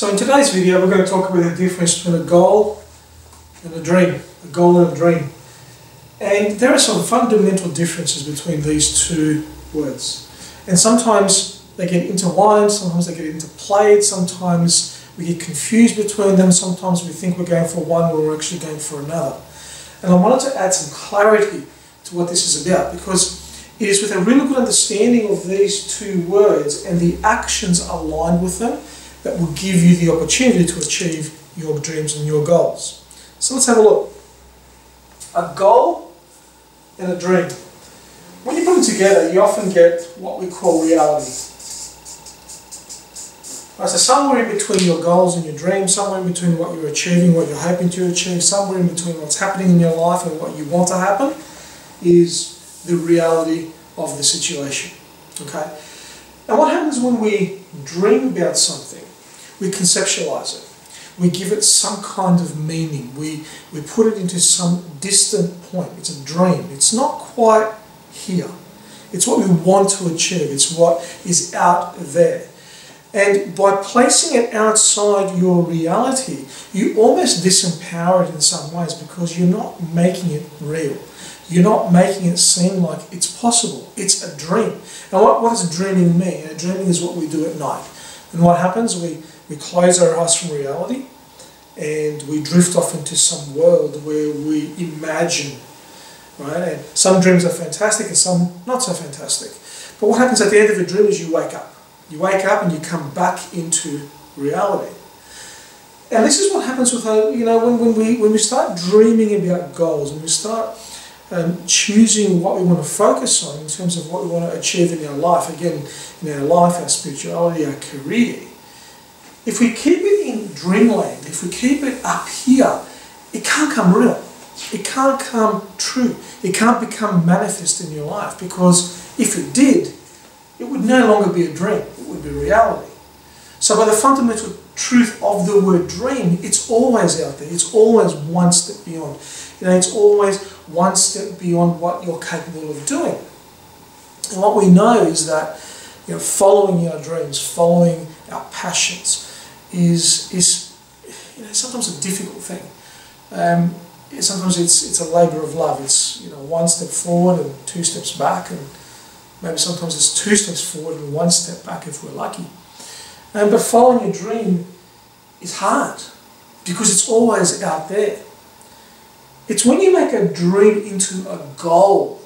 So in today's video we're going to talk about the difference between a goal and a dream. A goal and a dream. And there are some fundamental differences between these two words. And sometimes they get intertwined, sometimes they get interplayed, sometimes we get confused between them, sometimes we think we're going for one when we're actually going for another. And I wanted to add some clarity to what this is about, because it is with a really good understanding of these two words and the actions aligned with them that will give you the opportunity to achieve your dreams and your goals. So let's have a look. A goal and a dream. When you put them together, you often get what we call reality. Right, so somewhere in between your goals and your dreams, somewhere in between what you're achieving, what you're hoping to achieve, somewhere in between what's happening in your life and what you want to happen, is the reality of the situation. Okay? And what happens when we dream about something? We conceptualize it. We give it some kind of meaning. We put it into some distant point. It's a dream. It's not quite here. It's what we want to achieve. It's what is out there. And by placing it outside your reality, you almost disempower it in some ways, because you're not making it real. You're not making it seem like it's possible. It's a dream. Now what does dreaming mean? Dreaming is what we do at night. And what happens? We close our eyes from reality and we drift off into some world where we imagine, right? And some dreams are fantastic and some not so fantastic. But what happens at the end of a dream is you wake up. You wake up and you come back into reality. And this is what happens with, when we start dreaming about goals and we start choosing what we want to focus on in terms of what we want to achieve in our life, again, in our life, our spirituality, our career. If we keep it in dreamland, if we keep it up here, it can't come real. It can't come true. It can't become manifest in your life, because if it did, it would no longer be a dream. It would be reality. So by the fundamental truth of the word dream, it's always out there. It's always one step beyond. It's always one step beyond what you're capable of doing. And what we know is that following our dreams, following our passions is sometimes a difficult thing. Sometimes it's a labour of love. It's one step forward and two steps back, and maybe sometimes it's two steps forward and one step back if we're lucky. But following a dream is hard, because it's always out there. It's when you make a dream into a goal,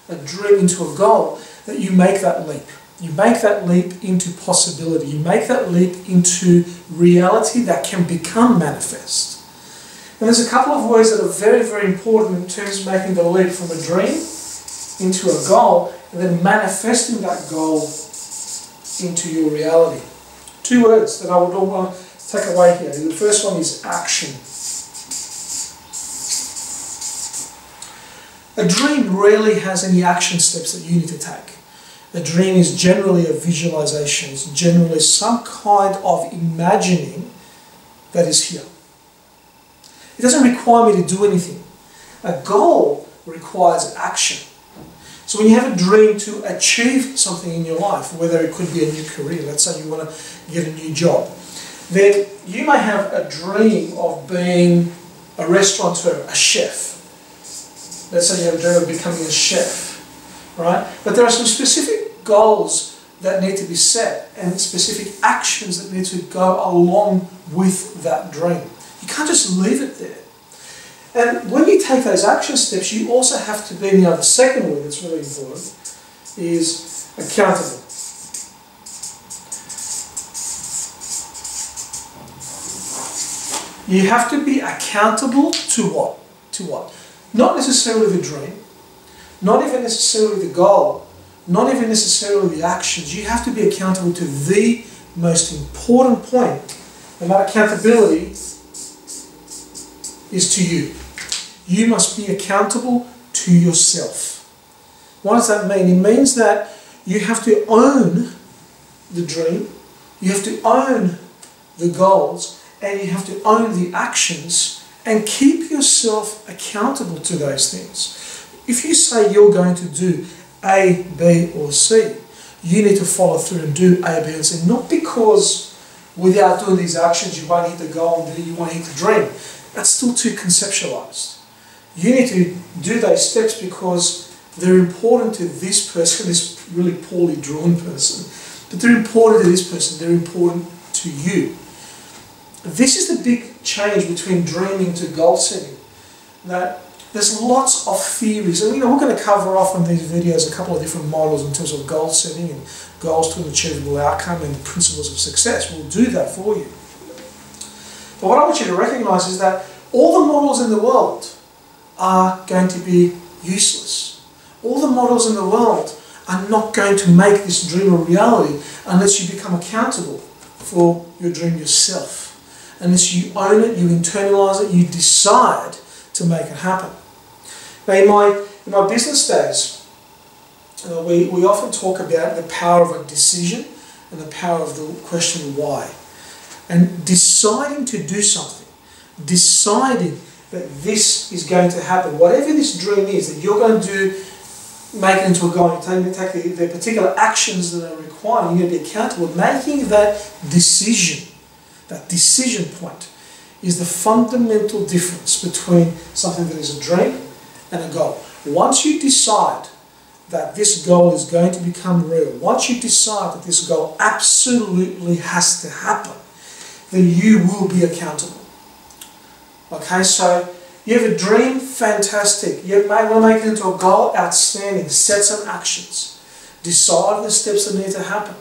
that you make that leap. You make that leap into possibility. You make that leap into reality that can become manifest. And there's a couple of words that are very, very important in terms of making the leap from a dream into a goal, and then manifesting that goal into your reality. Two words that I would want to take away here. The first one is action. A dream rarely has any action steps that you need to take. A dream is generally a visualization. It's generally some kind of imagining that is here. It doesn't require me to do anything. A goal requires action. So when you have a dream to achieve something in your life, whether it could be a new career, let's say you want to get a new job, then you may have a dream of being a restaurateur, a chef. Let's say you have a dream of becoming a chef, right? But there are some specific goals that need to be set and specific actions that need to go along with that dream. You can't just leave it there. And when you take those action steps, you also have to be, the second word that's really important is accountable. You have to be accountable to what? To what? Not necessarily the dream, not even necessarily the goal, not even necessarily the actions. You have to be accountable to the most important point, and that accountability is to you. You must be accountable to yourself. What does that mean? It means that you have to own the dream, you have to own the goals, and you have to own the actions, and keep yourself accountable to those things. If you say you're going to do A, B, or C, you need to follow through and do A, B, and C, not because without doing these actions you won't hit the goal and you won't hit the dream. That's still too conceptualized. You need to do those steps because they're important to this person, this really poorly drawn person. But they're important to this person, they're important to you. This is the big change between dreaming to goal setting. That there's lots of theories, and we're going to cover off in these videos a couple of different models in terms of goal setting and goals to an achievable outcome and the principles of success. We'll do that for you. But what I want you to recognize is that all the models in the world are going to be useless. All the models in the world are not going to make this dream a reality unless you become accountable for your dream yourself. Unless you own it, you internalize it, you decide to make it happen. Now in my business days, we often talk about the power of a decision and the power of the question why. And deciding to do something, deciding that this is going to happen, whatever this dream is, that you're going to make it into a goal, you take the particular actions that are required, you're going to be accountable. Making that decision point, is the fundamental difference between something that is a dream and a goal. Once you decide that this goal is going to become real, once you decide that this goal absolutely has to happen, then you will be accountable. Okay, so you have a dream, fantastic. You want to make it into a goal, outstanding. Set some actions. Decide the steps that need to happen.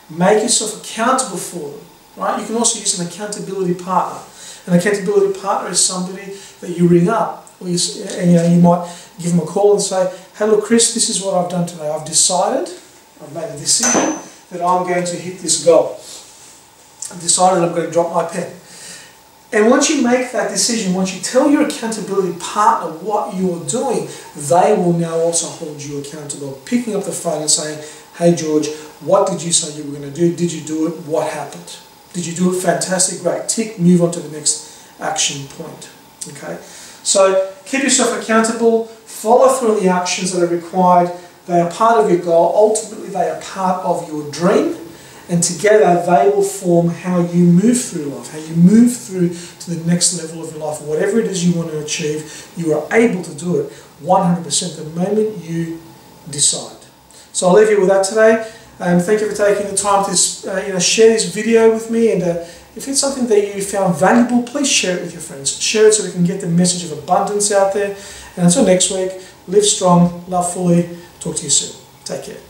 Make yourself accountable for them. Right? You can also use an accountability partner. An accountability partner is somebody that you ring up, and you might give them a call and say, "Hello, Chris, this is what I've done today. I've decided, I've made a decision that I'm going to hit this goal. I've decided I'm going to drop my pen." And once you make that decision, once you tell your accountability partner what you're doing, they will now also hold you accountable, picking up the phone and saying, "Hey George, what did you say you were going to do? Did you do it? What happened? Did you do it? Fantastic, great. Tick, move on to the next action point." Okay? So keep yourself accountable, follow through on the actions that are required. They are part of your goal. Ultimately, they are part of your dream. And together, they will form how you move through life, how you move through to the next level of your life. Whatever it is you want to achieve, you are able to do it 100% the moment you decide. So I'll leave you with that today. Thank you for taking the time to share this video with me. And if it's something that you found valuable, please share it with your friends. Share it so we can get the message of abundance out there. And until next week, live strong, love fully. Talk to you soon. Take care.